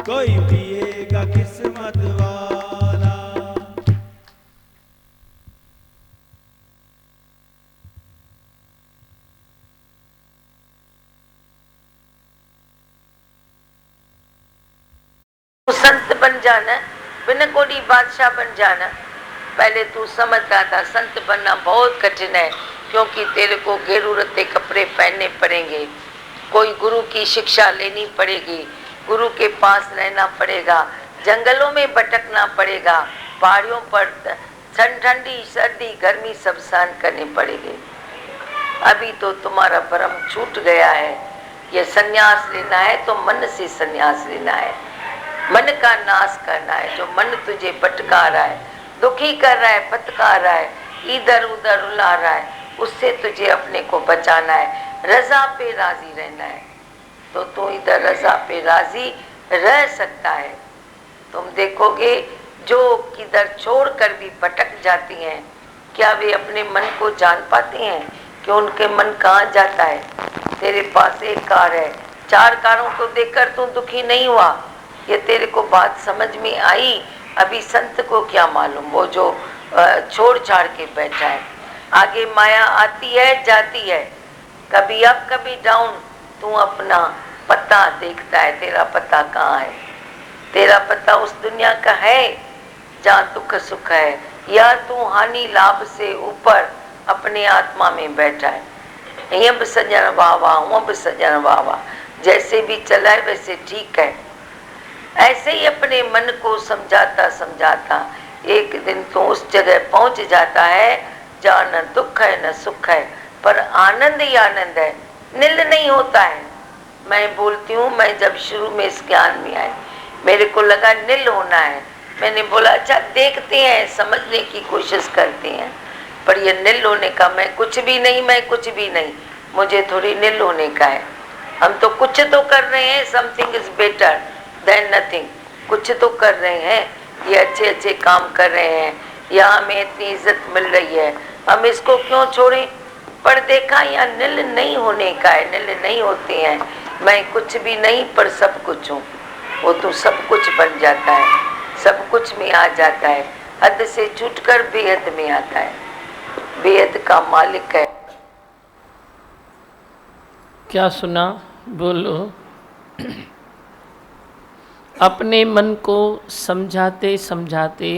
कोई पिएगा किस्मत वाला। संत बन जाना, बिना कोई बादशाह बन जाना। पहले तू समझ रहा था संत बनना बहुत कठिन है, क्योंकि तेरे को गेरूरते कपड़े पहनने पड़ेंगे, कोई गुरु की शिक्षा लेनी पड़ेगी, गुरु के पास रहना पड़ेगा, जंगलों में भटकना पड़ेगा, पहाड़ियों पर ठंडी सर्दी गर्मी सब सहन करने पड़ेंगे। अभी तो तुम्हारा भ्रम छूट गया है। ये संन्यास लेना है तो मन से संन्यास लेना है, मन का नाश करना है। जो मन तुझे भटका रहा है, दुखी कर रहा है, भटका रहा है, इधर उधर रुला रहा है, उससे तुझे अपने को बचाना है, रजा पे राजी रहना है। तो तू इधर रजा पे राजी रह सकता है। तुम देखोगे जो किधर छोड़कर भी भटक जाती हैं, क्या वे अपने मन को जान पाती हैं कि उनके मन कहाँ जाता है? तेरे पास एक कार है, 4 कारों को देखकर तू दुखी नहीं हुआ, ये तेरे को बात समझ में आई। अभी संत को क्या मालूम, वो जो छोड़ छाड़ के बैठा है। आगे माया आती है जाती है, कभी अप कभी डाउन। तू अपना पता देखता है, तेरा पता कहाँ है? तेरा पता उस दुनिया का है जहाँ दुख सुख है, या तू हानि लाभ से ऊपर अपने आत्मा में बैठा है। यब सजन वाह वाह, वब सजन वाह वाह, जैसे भी चला है वैसे ठीक है। ऐसे ही अपने मन को समझाता समझाता एक दिन तो उस जगह पहुंच जाता है जहाँ न दुख है न सुख है, पर आनंद ही आनंद है, नील नहीं होता है। मैं बोलती हूँ, मैं जब शुरू में इस ज्ञान में आई, मेरे को लगा नील होना है। मैंने बोला अच्छा देखते हैं, समझने की कोशिश करते हैं, पर ये नील होने का, मैं कुछ भी नहीं, मैं कुछ भी नहीं, मुझे थोड़ी नील होने का है। हम तो कुछ तो कर रहे हैं, something is better than nothing, कुछ तो कर रहे हैं, ये अच्छे अच्छे काम कर रहे हैं, यहाँ हमें इतनी इज्जत मिल रही है, हम इसको क्यों छोड़ें? पर देखा यहाँ नील नहीं होने का है, नील नहीं होते हैं। मैं कुछ भी नहीं पर सब कुछ हूँ, वो तो सब कुछ बन जाता है, सब कुछ में आ जाता है, हद से छूटकर बेहद में आता है, बेहद का मालिक है। क्या सुना? बोलो। अपने मन को समझाते समझाते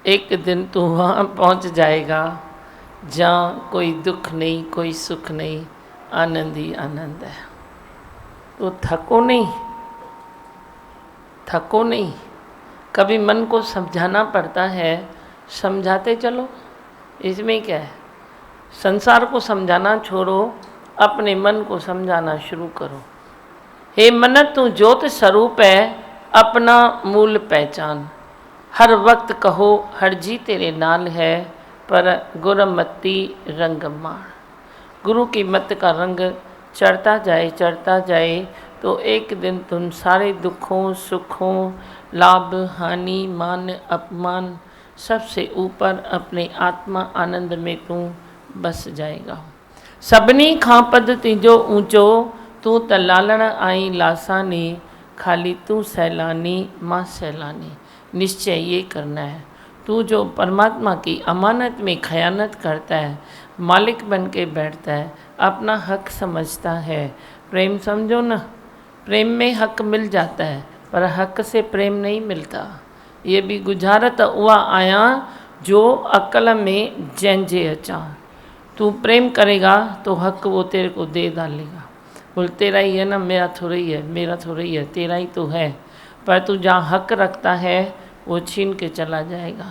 एक दिन तो वहाँ पहुँच जाएगा जहाँ कोई दुख नहीं, कोई सुख नहीं, आनंद ही आनंद है। तो थको नहीं, थको नहीं। कभी मन को समझाना पड़ता है, समझाते चलो, इसमें क्या है? संसार को समझाना छोड़ो, अपने मन को समझाना शुरू करो। हे मन तू ज्योत स्वरूप है, अपना मूल पहचान। हर वक्त कहो हर जी तेरे नाल है, पर गुरमती रंग मार। गुरु की मत का रंग चढ़ता जाए तो एक दिन तुम सारे दुखों सुखों, लाभ हानि मान अपमान, सबसे ऊपर अपने आत्मा आनंद में तू बस जाएगा। सबनी खां पद तीजो ऊंचो, तू त लालण आई लासानी, खाली तू सैलानी माँ सैलानी। निश्चय ये करना है, तू जो परमात्मा की अमानत में खयानत करता है, मालिक बन के बैठता है, अपना हक समझता है। प्रेम समझो ना, प्रेम में हक मिल जाता है, पर हक से प्रेम नहीं मिलता। ये भी गुजारत हुआ आया, जो अकल में जंजे अचा। तू प्रेम करेगा तो हक वो तेरे को दे डालेगा। बोल तेरा ही है ना, मेरा थोड़ा ही है, मेरा थोड़ा ही है, तेरा ही तो है। पर तू जहाँ हक रखता है वो छीन के चला जाएगा।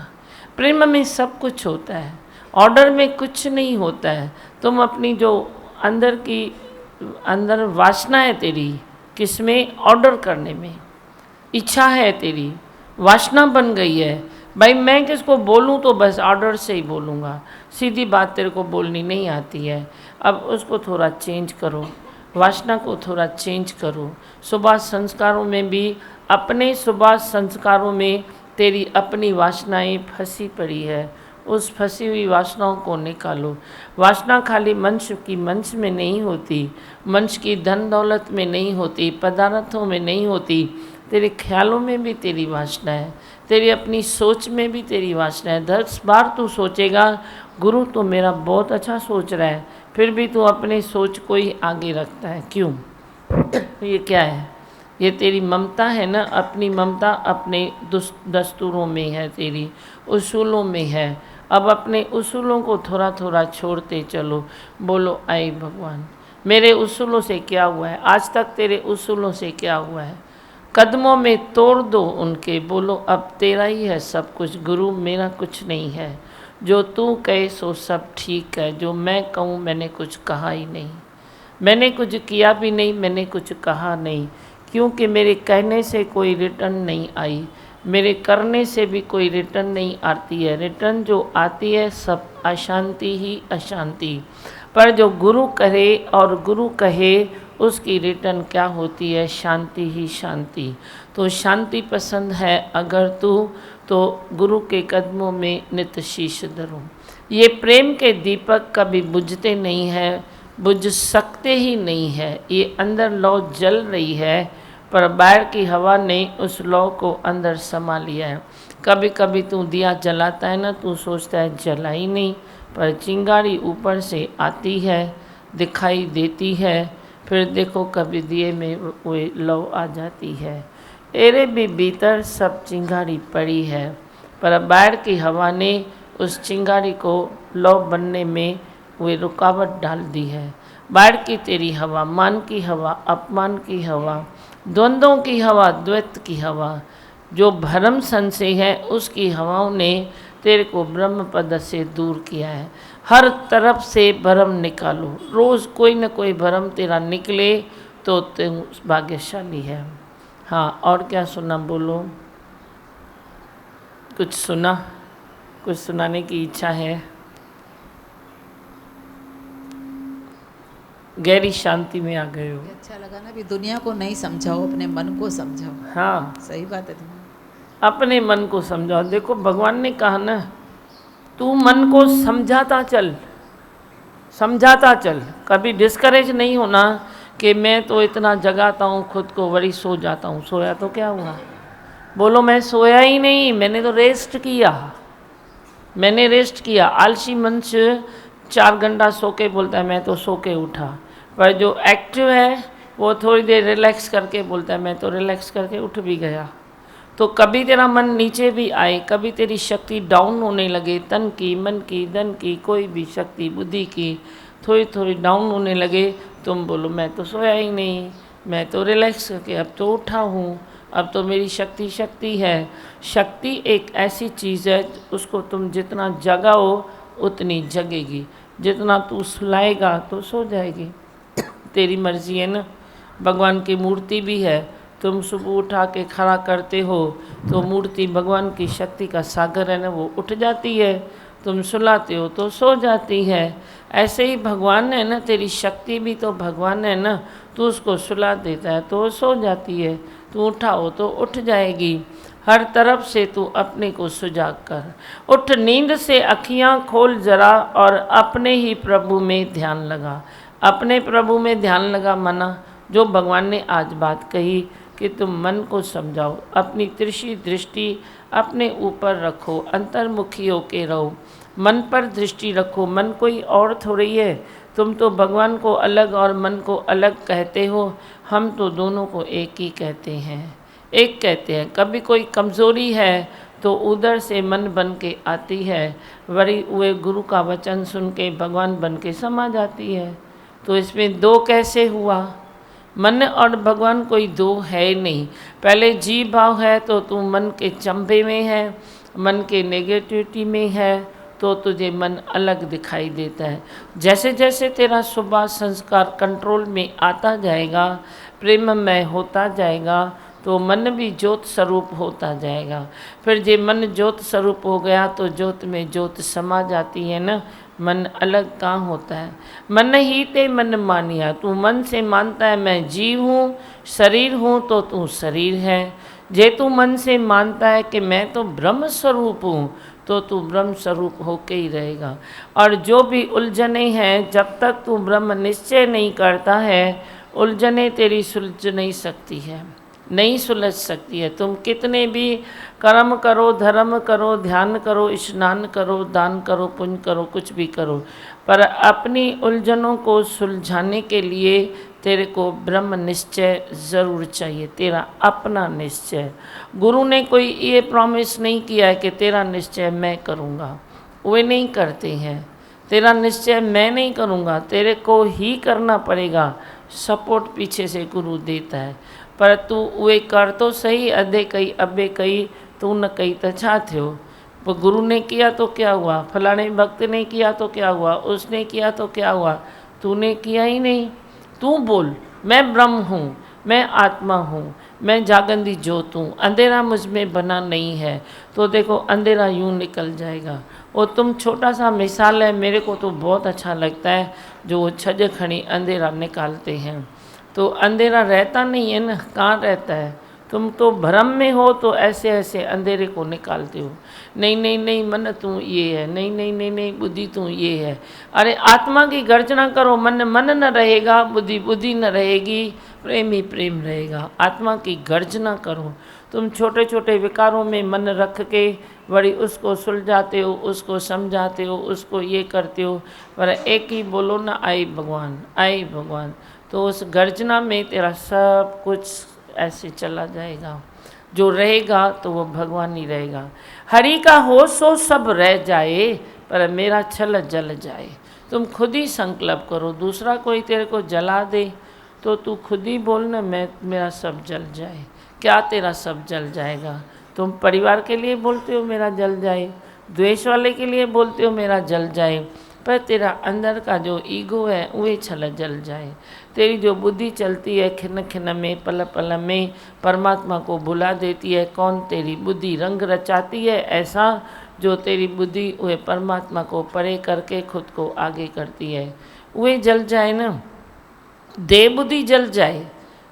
प्रेम में सब कुछ होता है, ऑर्डर में कुछ नहीं होता है। तुम अपनी जो अंदर वासना है तेरी, किसमें? ऑर्डर करने में। इच्छा है तेरी, वासना बन गई है। भाई मैं किसको बोलूँ तो बस ऑर्डर से ही बोलूँगा, सीधी बात तेरे को बोलनी नहीं आती है। अब उसको थोड़ा चेंज करो, वासना को थोड़ा चेंज करो। सुबह संस्कारों में भी, अपने सुबह संस्कारों में तेरी अपनी वासनाएं फंसी पड़ी है, उस फंसी हुई वासनाओं को निकालो। वासना खाली मनुष्य की मंच में नहीं होती, मनुष्य की धन दौलत में नहीं होती, पदार्थों में नहीं होती, तेरे ख्यालों में भी तेरी वासना है, तेरी अपनी सोच में भी तेरी वासना है। 10 बार तू सोचेगा गुरु तो मेरा बहुत अच्छा सोच रहा है, फिर भी तू अपने सोच को ही आगे रखता है, क्यों? ये क्या है? ये तेरी ममता है ना, अपनी ममता अपने दस्तूरों में है, तेरी उसूलों में है। अब अपने उसूलों को थोड़ा थोड़ा छोड़ते चलो। बोलो आई भगवान, मेरे उसूलों से क्या हुआ है? आज तक तेरे उसूलों से क्या हुआ है? कदमों में तोड़ दो उनके। बोलो अब तेरा ही है सब कुछ गुरु, मेरा कुछ नहीं है। जो तू कहे सो सब ठीक है, जो मैं कहूँ मैंने कुछ कहा ही नहीं, मैंने कुछ किया भी नहीं, मैंने कुछ कहा नहीं, क्योंकि मेरे कहने से कोई रिटर्न नहीं आई, मेरे करने से भी कोई रिटर्न नहीं आती है। रिटर्न जो आती है सब अशांति ही अशांति। पर जो गुरु करे और गुरु कहे उसकी रिटर्न क्या होती है? शांति ही शांति। तो शांति पसंद है अगर तू, तो गुरु के कदमों में नित शीश धरो। ये प्रेम के दीपक कभी बुझते नहीं हैं, बुझ सकते ही नहीं है। ये अंदर लौ जल रही है, पर बाहर की हवा ने उस लौ को अंदर समा लिया है। कभी कभी तू दिया जलाता है ना, तू सोचता है जला ही नहीं, पर चिंगारी ऊपर से आती है, दिखाई देती है, फिर देखो कभी दिए में वो लौ आ जाती है। तेरे भी भीतर सब चिंगारी पड़ी है, पर बाहर की हवा ने उस चिंगारी को लौ बनने में वे रुकावट डाल दी है। बाहर की तेरी हवा, मान की हवा, अपमान की हवा, द्वंद्वों की हवा, द्वैत की हवा, जो भ्रम संशय है, उसकी हवाओं ने तेरे को ब्रह्म पद से दूर किया है। हर तरफ से भ्रम निकालो, रोज़ कोई न कोई भ्रम तेरा निकले तो तुम भाग्यशाली है। हाँ, और क्या सुना? बोलो, कुछ सुना? कुछ सुनाने की इच्छा है? गहरी शांति में आ गए हो। अच्छा लगा ना, भी दुनिया को नहीं समझाओ, अपने मन को समझाओ। हाँ, सही बात है। अपने मन को समझाओ। देखो भगवान ने कहा ना, तू मन को समझाता चल, समझाता चल। कभी डिस्करेज नहीं होना कि मैं तो इतना जगाता हूँ खुद को, वही सो जाता हूँ। सोया तो क्या हुआ? बोलो मैं सोया ही नहीं, मैंने तो रेस्ट किया, मैंने रेस्ट किया। आलसी मनुष्य 4 घंटा सो के बोलता है मैं तो सो के उठा, पर जो एक्टिव है वो थोड़ी देर रिलैक्स करके बोलता है मैं तो रिलैक्स करके उठ भी गया। तो कभी तेरा मन नीचे भी आए, कभी तेरी शक्ति डाउन होने लगे, तन की, मन की, धन की, कोई भी शक्ति, बुद्धि की थोड़ी थोड़ी डाउन होने लगे, तुम बोलो मैं तो सोया ही नहीं, मैं तो रिलैक्स करके अब तो उठा हूँ, अब तो मेरी शक्ति है। शक्ति एक ऐसी चीज़ है, उसको तुम जितना जगाओ उतनी जगेगी, जितना तू सुलाएगा तो सो जाएगी। तेरी मर्जी है ना। भगवान की मूर्ति भी है, तुम सुबह उठा के खड़ा करते हो तो मूर्ति भगवान की शक्ति का सागर है ना, वो उठ जाती है। तुम सुलाते हो तो सो जाती है। ऐसे ही भगवान है ना, तेरी शक्ति भी तो भगवान है ना, तू उसको सुला देता है तो सो जाती है, तू उठाओ तो उठ जाएगी। हर तरफ से तू अपने को सुजाग कर, उठ नींद से अखियां खोल जरा और अपने ही प्रभु में ध्यान लगा। अपने प्रभु में ध्यान लगा मना, जो भगवान ने आज बात कही कि तुम मन को समझाओ, अपनी तिरछी दृष्टि अपने ऊपर रखो, अंतर्मुखी होके रहो, मन पर दृष्टि रखो। मन कोई और थोड़ी है, तुम तो भगवान को अलग और मन को अलग कहते हो, हम तो दोनों को एक ही कहते हैं, एक कहते हैं। कभी कोई कमज़ोरी है तो उधर से मन बन के आती है, वही वे गुरु का वचन सुन के भगवान बन के समा जाती है। तो इसमें दो कैसे हुआ? मन और भगवान कोई दो है ही नहीं। पहले जीव भाव है तो तू मन के चंबे में है, मन के नेगेटिविटी में है, तो तुझे मन अलग दिखाई देता है। जैसे जैसे तेरा स्वभाव संस्कार कंट्रोल में आता जाएगा, प्रेममय होता जाएगा, तो मन भी ज्योत स्वरूप होता जाएगा। फिर जे मन ज्योत स्वरूप हो गया तो ज्योत में ज्योत समा जाती है ना, मन अलग कहाँ होता है। मन ही ते मन मानिया, तू मन से मानता है मैं जीव हूँ, शरीर हूँ, तो तू शरीर है। जे तू मन से मानता है कि मैं तो ब्रह्म स्वरूप हूँ, तो तू ब्रह्म स्वरूप होके ही रहेगा। और जो भी उलझने हैं, जब तक तू ब्रह्म निश्चय नहीं करता है, उलझने तेरी सुलझ नहीं सकती है, नहीं सुलझ सकती है। तुम कितने भी कर्म करो, धर्म करो, ध्यान करो, स्नान करो, दान करो, पुण्य करो, कुछ भी करो, पर अपनी उलझनों को सुलझाने के लिए तेरे को ब्रह्म निश्चय ज़रूर चाहिए, तेरा अपना निश्चय। गुरु ने कोई ये प्रॉमिस नहीं किया है कि तेरा निश्चय मैं करूँगा, वे नहीं करते हैं। तेरा निश्चय मैं नहीं करूँगा, तेरे को ही करना पड़ेगा। सपोर्ट पीछे से गुरु देता है, पर तू वे कर तो सही, अधे कई अबे कई, तू न कई तो छा थियो। वो गुरु ने किया तो क्या हुआ, फलाने भक्त ने किया तो क्या हुआ, उसने किया तो क्या हुआ, तूने किया ही नहीं। तू बोल मैं ब्रह्म हूँ, मैं आत्मा हूँ, मैं जागंदी ज्योत हूँ, अंधेरा मुझ में बना नहीं है, तो देखो अंधेरा यूँ निकल जाएगा। और तुम छोटा सा मिसाल है, मेरे को तो बहुत अच्छा लगता है जो वो छज खड़ी अंधेरा निकालते हैं। तो अंधेरा रहता नहीं है ना, कहाँ रहता है। तुम तो भ्रम में हो तो ऐसे ऐसे अंधेरे को निकालते हो। नहीं नहीं नहीं मन तू ये है, नहीं नहीं नहीं नहीं बुद्धि तू ये है। अरे आत्मा की गर्जना करो, मन मन न रहेगा, बुद्धि बुद्धि न रहेगी, प्रेम ही प्रेम रहेगा। आत्मा की गर्जना करो। तुम छोटे छोटे विकारों में मन रख के बड़ी उसको सुलझाते हो, उसको समझाते हो, उसको ये करते हो, पर एक ही बोलो ना आई भगवान, आई भगवान, तो उस गर्जना में तेरा सब कुछ ऐसे चला जाएगा। जो रहेगा तो वो भगवान ही रहेगा। हरि का हो सो सब रह जाए, पर मेरा छल जल जाए। तुम खुद ही संकल्प करो, दूसरा कोई तेरे को जला दे तो तू खुद ही बोल ना मैं मेरा सब जल जाए। क्या तेरा सब जल जाएगा? तुम परिवार के लिए बोलते हो मेरा जल जाए, द्वेष वाले के लिए बोलते हो मेरा जल जाए, पर तेरा अंदर का जो ईगो है वही छल जल जाए। तेरी जो बुद्धि चलती है खिन खिन में, पल पल में परमात्मा को भुला देती है। कौन तेरी बुद्धि रंग रचाती है ऐसा, जो तेरी बुद्धि वह परमात्मा को परे करके खुद को आगे करती है, वह जल जाए ना। दे बुद्धि जल जाए।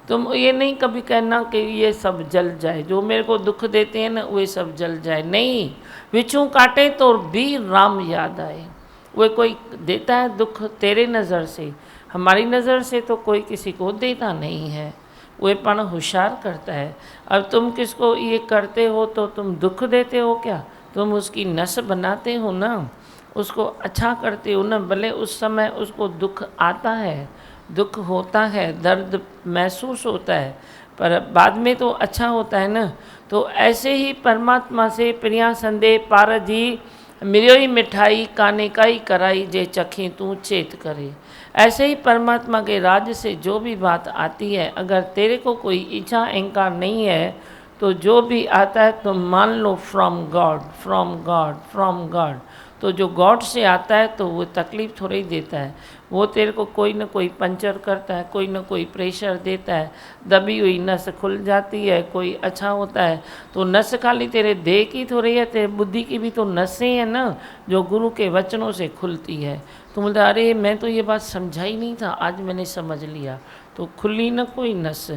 तुम ये नहीं कभी कहना कि ये सब जल जाए, जो मेरे को दुख देते हैं ना वे सब जल जाए। नहीं, बिच्छू काटे तो भी राम याद आए। वे कोई देता है दुख तेरे नज़र से, हमारी नज़र से तो कोई किसी को देता नहीं है, वे पण होशियार करता है। अब तुम किसको ये करते हो तो तुम दुख देते हो क्या? तुम उसकी नस बनाते हो ना, उसको अच्छा करते हो ना। भले उस समय उसको दुख आता है, दुख होता है, दर्द महसूस होता है, पर बाद में तो अच्छा होता है ना। तो ऐसे ही परमात्मा से प्रिया संदेह पार जी मिलियो ही मिठाई काने का ही कराई, जे चखें तू चेत करे। ऐसे ही परमात्मा के राज्य से जो भी बात आती है, अगर तेरे को कोई इच्छा अहंकार नहीं है तो जो भी आता है तो मान लो from God, from God, from God. तो जो गॉड से आता है तो वो तकलीफ़ थोड़ा ही देता है, वो तेरे को कोई ना कोई पंचर करता है, कोई ना कोई प्रेशर देता है, दबी हुई नस खुल जाती है, कोई अच्छा होता है। तो नस खाली तेरे देह की थोड़ी है, तेरे बुद्धि की भी तो नसें हैं ना, जो गुरु के वचनों से खुलती है। तो बोलते अरे मैं तो ये बात समझा ही नहीं था, आज मैंने समझ लिया। तो खुली ना कोई नस,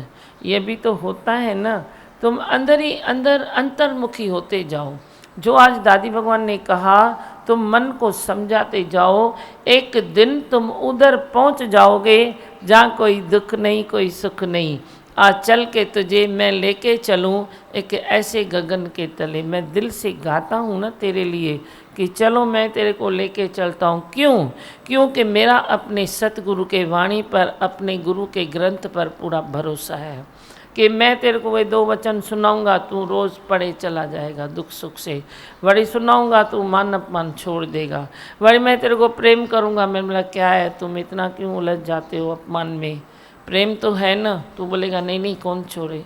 ये भी तो होता है ना। तुम अंदर ही अंदर अंतर्मुखी होते जाओ। जो आज दादी भगवान ने कहा, तुम मन को समझाते जाओ, एक दिन तुम उधर पहुंच जाओगे जहाँ कोई दुख नहीं, कोई सुख नहीं। आज चल के तुझे मैं लेके चलूँ एक ऐसे गगन के तले। मैं दिल से गाता हूँ ना तेरे लिए कि चलो मैं तेरे को लेके चलता हूँ। क्यों? क्योंकि मेरा अपने सतगुरु के वाणी पर, अपने गुरु के ग्रंथ पर पूरा भरोसा है कि मैं तेरे को वे 2 वचन सुनाऊंगा, तू रोज़ पढ़े चला जाएगा दुख सुख से। वही सुनाऊंगा, तू मान अपमान छोड़ देगा। वही मैं तेरे को प्रेम करूंगा, मैं बोला क्या है तुम इतना क्यों उलझ जाते हो अपमान में, प्रेम तो है ना। तू बोलेगा नहीं नहीं कौन छोड़े,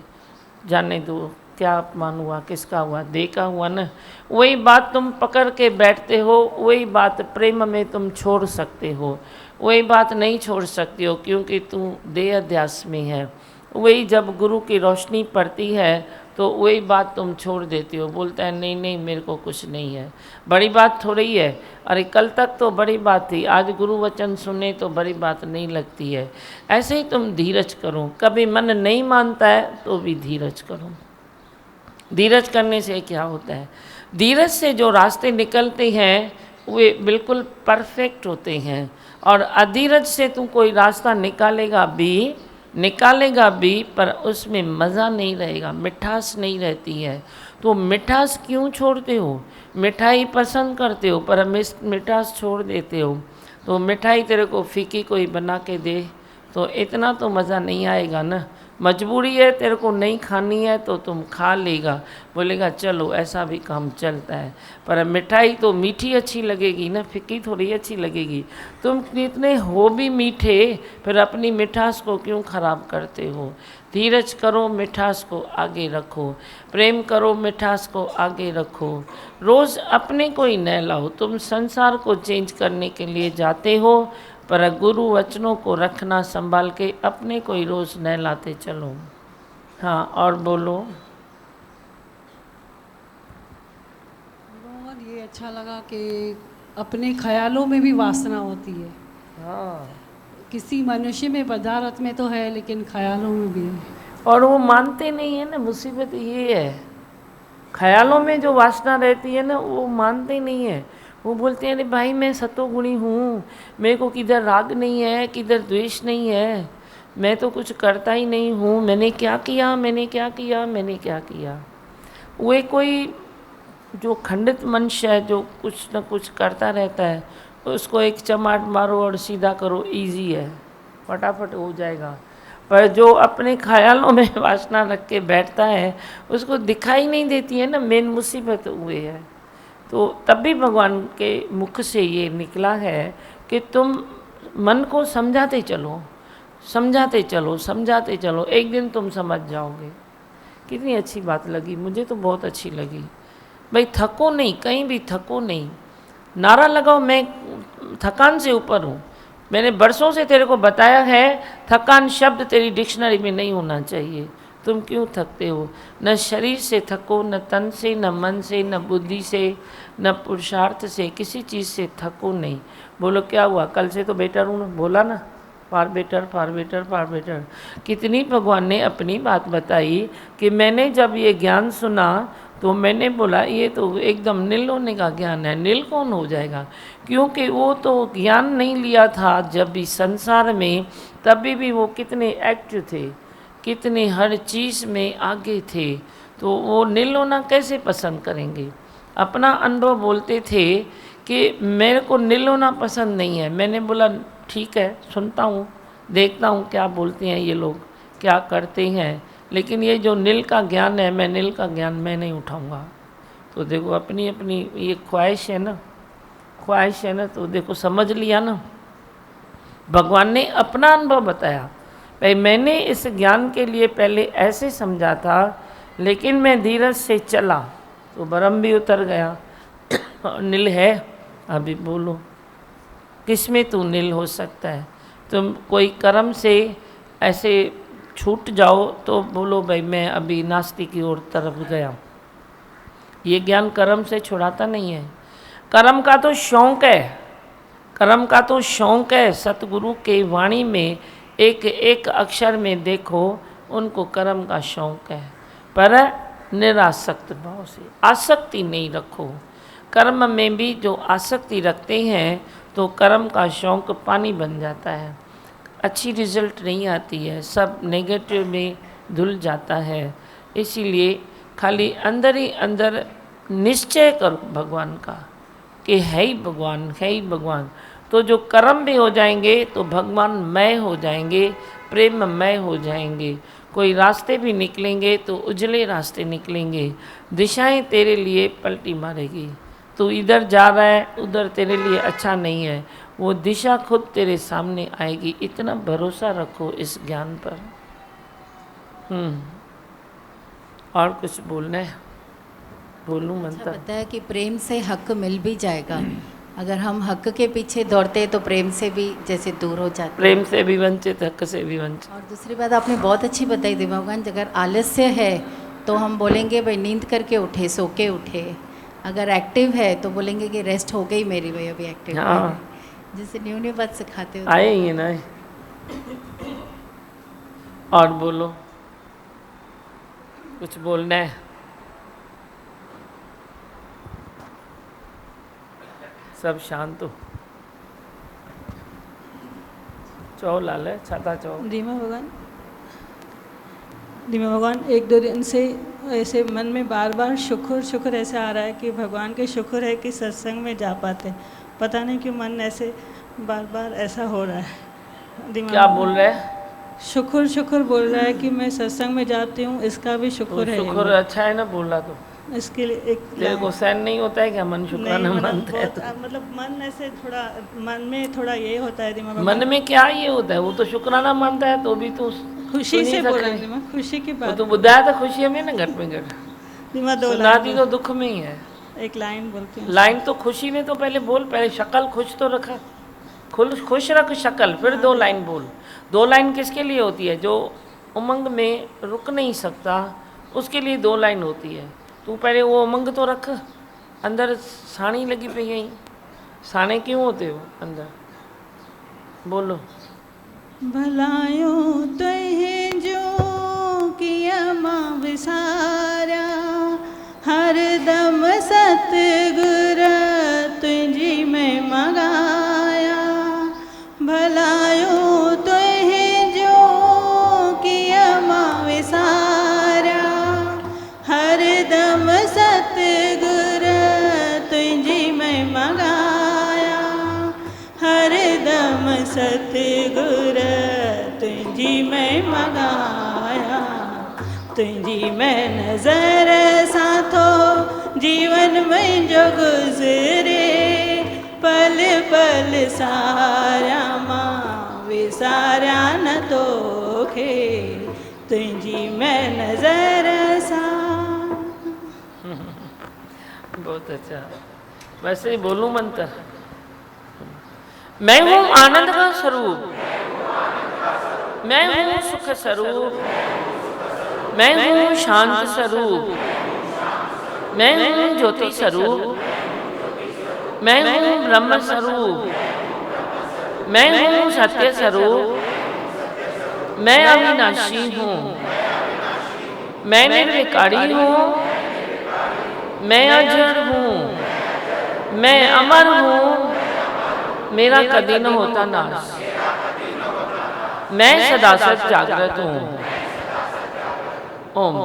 जाने दो, क्या अपमान हुआ, किसका हुआ, देह का हुआ ना। वही बात तुम पकड़ के बैठते हो, वही बात प्रेम में तुम छोड़ सकते हो, वही बात नहीं छोड़ सकती हो क्योंकि तू देह अध्यास में है। वही जब गुरु की रोशनी पड़ती है तो वही बात तुम छोड़ देती हो। बोलता है नहीं नहीं मेरे को कुछ नहीं है, बड़ी बात थोड़ी है। अरे कल तक तो बड़ी बात थी, आज गुरु वचन सुने तो बड़ी बात नहीं लगती है। ऐसे ही तुम धीरज करो, कभी मन नहीं मानता है तो भी धीरज करो। धीरज करने से क्या होता है, धीरज से जो रास्ते निकलते हैं वे बिल्कुल परफेक्ट होते हैं, और अधीरज से तू कोई रास्ता निकालेगा भी निकालेगा भी पर उसमें मज़ा नहीं रहेगा, मिठास नहीं रहती है। तो मिठास क्यों छोड़ते हो? मिठाई पसंद करते हो पर मिठास छोड़ देते हो। तो मिठाई तेरे को फीकी कोई बना के दे तो इतना तो मज़ा नहीं आएगा ना। मजबूरी है, तेरे को नहीं खानी है तो तुम खा लेगा, बोलेगा चलो ऐसा भी काम चलता है। पर मिठाई तो मीठी अच्छी लगेगी ना, फीकी थोड़ी अच्छी लगेगी। तुम कितने हो भी मीठे, फिर अपनी मिठास को क्यों खराब करते हो? धीरज करो, मिठास को आगे रखो, प्रेम करो, मिठास को आगे रखो। रोज़ अपने को ही नहलाओ। तुम संसार को चेंज करने के लिए जाते हो, पर गुरु वचनों को रखना संभाल के, अपने को ही रोज़ नहलाते चलो। हाँ, और बोलो। बहुत ये अच्छा लगा कि अपने ख्यालों में भी वासना होती है। हाँ, किसी मनुष्य में, पदार्थ में तो है, लेकिन ख्यालों में भी है। और वो मानते नहीं है ना, मुसीबत ये है। ख्यालों में जो वासना रहती है ना, वो मानते नहीं है। वो बोलते हैं अरे भाई मैं सतोगुणी हूँ, मेरे को किधर राग नहीं है, किधर द्वेष नहीं है, मैं तो कुछ करता ही नहीं हूँ, मैंने क्या किया, मैंने क्या किया, मैंने क्या किया। वो कोई जो खंडित मनुष्य है, जो कुछ न कुछ करता रहता है, उसको एक चमाट मारो और सीधा करो, इजी है, फटाफट हो जाएगा। पर जो अपने ख्यालों में वासना रख के बैठता है, उसको दिखाई नहीं देती है ना, मेन मुसीबत हुई है। तो तब भी भगवान के मुख से ये निकला है कि तुम मन को समझाते चलो, समझाते चलो, समझाते चलो, एक दिन तुम समझ जाओगे। कितनी अच्छी बात लगी, मुझे तो बहुत अच्छी लगी। भाई थको नहीं, कहीं भी थको नहीं। नारा लगाओ मैं थकान से ऊपर हूँ। मैंने बरसों से तेरे को बताया है, थकान शब्द तेरी डिक्शनरी में नहीं होना चाहिए। तुम क्यों थकते हो? न शरीर से थको, न तन से, न मन से, न बुद्धि से, न पुरुषार्थ से, किसी चीज़ से थको नहीं। बोलो क्या हुआ? कल से तो बेटर हूँ ना, बोला ना, far better, far better, far better. कितनी भगवान ने अपनी बात बताई कि मैंने जब ये ज्ञान सुना तो मैंने बोला ये तो एकदम नील होने का ज्ञान है। नील कौन हो जाएगा? क्योंकि वो तो ज्ञान नहीं लिया था जब भी संसार में, तभी भी वो कितने एक्टिव थे, कितने हर चीज़ में आगे थे। तो वो नील होना कैसे पसंद करेंगे? अपना अनुभव बोलते थे कि मेरे को नील होना पसंद नहीं है। मैंने बोला ठीक है, सुनता हूँ, देखता हूँ क्या बोलते हैं ये लोग, क्या करते हैं, लेकिन ये जो नील का ज्ञान है, मैं नील का ज्ञान मैं नहीं उठाऊंगा। तो देखो अपनी अपनी ये ख्वाहिश है ना, ख्वाहिश है ना, तो देखो समझ लिया ना। भगवान ने अपना अनुभव बताया, भाई मैंने इस ज्ञान के लिए पहले ऐसे समझा था, लेकिन मैं धीरज से चला तो भरम भी उतर गया। नील है, अभी बोलो किस में तू नील हो सकता है? तुम कोई कर्म से ऐसे छूट जाओ तो बोलो भाई मैं अभी नास्ती की ओर तरफ गया। ये ज्ञान कर्म से छुड़ाता नहीं है। कर्म का तो शौक है, कर्म का तो शौक है। सतगुरु के वाणी में एक एक अक्षर में देखो, उनको कर्म का शौक है, पर निरासक्त भाव से। आसक्ति नहीं रखो। कर्म में भी जो आसक्ति रखते हैं तो कर्म का शौक पानी बन जाता है, अच्छी रिजल्ट नहीं आती है, सब नेगेटिव में धुल जाता है। इसीलिए खाली अंदर ही अंदर निश्चय करो भगवान का कि है ही भगवान, है ही भगवान। तो जो कर्म भी हो जाएंगे तो भगवान मय हो जाएंगे, प्रेम मय हो जाएंगे। कोई रास्ते भी निकलेंगे तो उजले रास्ते निकलेंगे। दिशाएं तेरे लिए पलटी मारेगी। तू इधर जा रहा है, उधर तेरे लिए अच्छा नहीं है, वो दिशा खुद तेरे सामने आएगी। इतना भरोसा रखो इस ज्ञान पर। और कुछ बोलना है? बोलूं मंत्र? पता है कि प्रेम से हक मिल भी जाएगा। अगर हम हक के पीछे दौड़ते हैं तो प्रेम से भी जैसे दूर हो जाते। प्रेम से भी वंचित, हक से भी वंचित। और दूसरी बात आपने बहुत अच्छी बताई थी भगवान, अगर आलस्य है तो हम बोलेंगे भाई नींद करके उठे, सो के उठे। अगर एक्टिव है तो बोलेंगे कि रेस्ट हो गई मेरी, भाई अभी एक्टिव हाँ, है। जैसे न्यू न्यू बात सिखाते हो। आए ही ना। और बोलो, कुछ बोलना है? सब शांत हो। चौ लाल है, छाता चौ। धीमा भगवान। दिव्य भगवान, एक दो दिन से ऐसे मन में बार बार शुक्र शुक्र ऐसे आ रहा है कि भगवान के शुक्र है कि सत्संग में जा पाते। पता नहीं क्यों मन ऐसे बार बार ऐसा हो रहा है। दिमाग क्या बोल रहे हैं? शुक्र शुक्र बोल रहा है कि मैं सत्संग में जाती हूँ, इसका भी शुक्र है। शुक्र अच्छा है ना बोलना, तो इसके लिए एक तेरे को सहन नहीं होता है क्या मन शुक्राना मानता है तो? मतलब मन ऐसे थोड़ा मन में थोड़ा ये होता है दिमाग। मन में क्या ये होता है? वो तो शुक्राना मानता है तो भी तो खुशी से बोल रहे हैं, खुशी की बात। तो बुद्धा था खुशी में ना घट में घट, दिमाग दो सुनाती तो दुख में ही है। एक लाइन बोलती हूँ। लाइन तो खुशी में तो पहले बोल, पहले शक्ल खुश तो रखा, खुश रख शक्ल, फिर दो लाइन बोल। दो लाइन किसके लिए होती है? जो उमंग में रुक नहीं सकता उसके लिए दो लाइन होती है। तू पहले वो उमंग तो रख, अंदर साणी लगी पई है, साणे क्यों होते हो अंदर? बोलो। भलायो तुहे जो किया मां विसारा, हर दम सतगुर तुझी में मगाया। भलायो तुहे जो किया मां विसारा, हर दम सतगुर तुझी में मगाया। हर दम सतगुर तुझी में मगाया। तुझी में नजर साथो जीवन में जो गुजरे, पल पल सारा मां विसारा न तोखे। तुझी में नजर सा। बहुत अच्छा। वैसे ही बोलूं मंत्र। मैं हूँ आनंद का स्वरूप, मैं हूँ सुख स्वरूप, मैं हूँ शांत स्वरूप, मैं हूँ ज्योति स्वरूप, मैं हूँ ब्रह्म स्वरूप, मैं हूँ सत्य स्वरूप, मैं अविनाशी हूँ, मैं निर्विकारी हूँ, मैं अजर हूँ, मैं अमर हूँ, मेरा कभी न होता नाश, मैं सदा सत जागृत हूँ। ओम।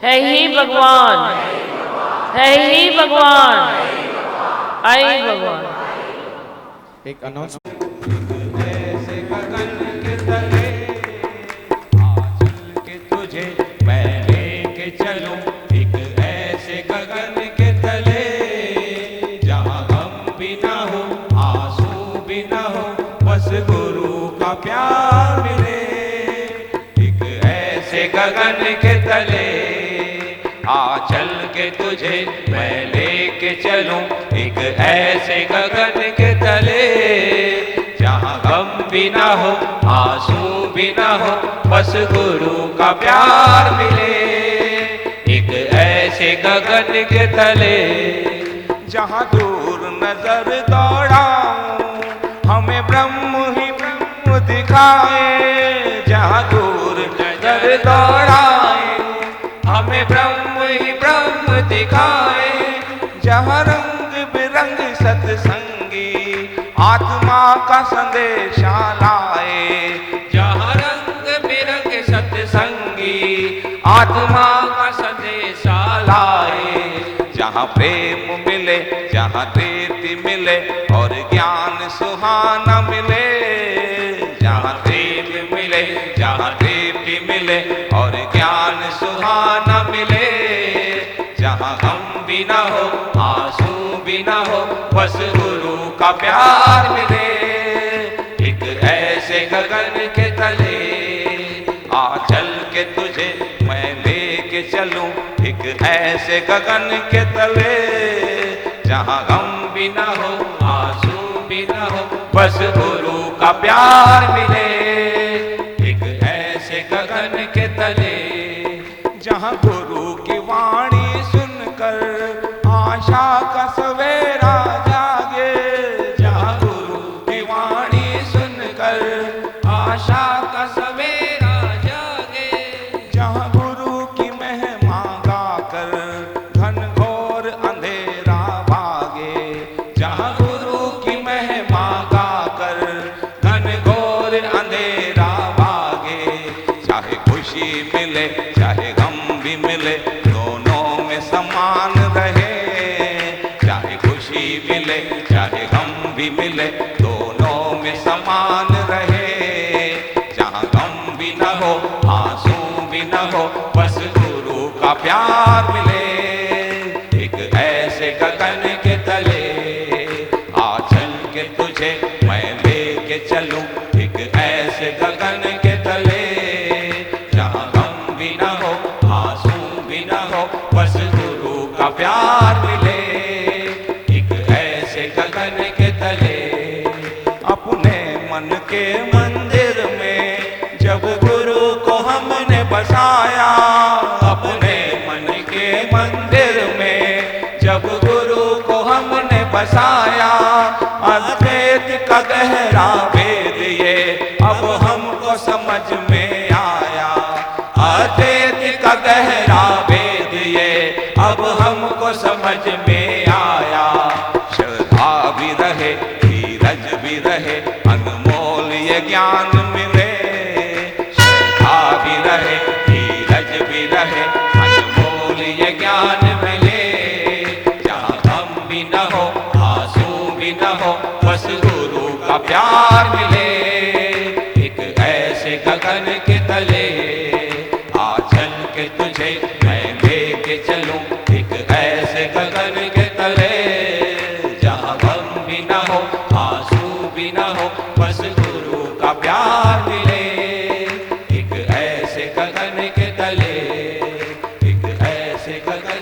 है ही भगवान, है ही भगवान, आई भगवान। एक अनाउंसमेंट। ऐसे गगन के तले आंचल के तुझे मैं लेके चलूं। एक ऐसे गगन के तले जहाँ गम भी ना हो, आंसू भी ना हो, बस गुरु का प्यार मिले। एक ऐसे गगन के तले आंचल के तुझे मैं लेके चलूं। एक ऐसे गगन के तले जहाँ गम भी ना हो, आंसू भी ना हो, बस गुरु का प्यार मिले। एक ऐसे गगन के तले जहाँ दूर नजर दौड़ाऊं, हमें ब्रह्म ही ब्रह्म दिखाए। जहाँ दूर नजर दौड़ाए, हमें ब्रह्म ही ब्रह्म दिखाए। जहाँ रंग बिरंग सत्संगी आत्मा का संदेशा लाए। जहाँ रंग बिरंग सत्संगी आत्मा का संदेशा लाए। जहाँ प्रेम मिले, जहाँ प्रीति मिले और ज्ञान सुहाना मिले। जहाँ प्रेम मिले, जहाँ प्रीति मिले और ज्ञान सुहाना मिले। जहाँ गम भी ना हो, आंसू भी ना हो, बस गुरु का प्यार मिले। एक ऐसे गगन के तले आंचल के तुझे मैं लेके चलूं। एक ऐसे गगन के तले जहाँ गम भी ना हो, आंसू भी ना हो, बस गुरु का प्यार मिले। एक ऐसे गगन के तले जहाँ गुरु की वाणी सुनकर आशा का सवेरा जागे। जहाँ गुरु की वाणी सुनकर आशा का सवेरा जागे। जहाँ गुरु की महिमा गाकर घनघोर अंधेरा भागे। जहाँ गुरु की महिमा गाकर घनघोर अंधेरा भागे। चाहे खुशी मिले, भी मिले दोनों में समान रहे, जहाँ गम भी न हो आंसू भी न हो, बस गुरु का प्यार मिले। एक ऐसे गगन के तले आ चल के तुझे मैं लेके चलूं, एक ऐसे गगन के तले जहाँ गम भी न हो आंसू भी न हो, बस गुरु का प्यार मिले। एक ऐसे गगन के तले अपने मन के मंदिर में जब गुरु को हमने बसाया, अपने मन के मंदिर में जब गुरु को हमने बसाया, अद्वैत का गहरा वेद ये अब हमको समझ में आया, अद्वैत का गहरा वेद ये अब हमको समझ में आया। श्रद्धा भी रहे धीरज भी रहे अनमोल ये ज्ञान मिले, श्रद्धा भी रहे धीरज भी रहे अनमोल ये ज्ञान मिले, जहाँ गम भी न हो आंसू भी न हो, बस गुरु का प्यार मिले। एक ऐसे गगन के तले आ चल के तुझे मैं लेके चलूं, एक ऐसे गगन के तले जहाँ गम भी न हो आंसू भी न हो, बस गुरु का प्यार मिले। एक ऐसे गगन के तले, एक ऐसे गगन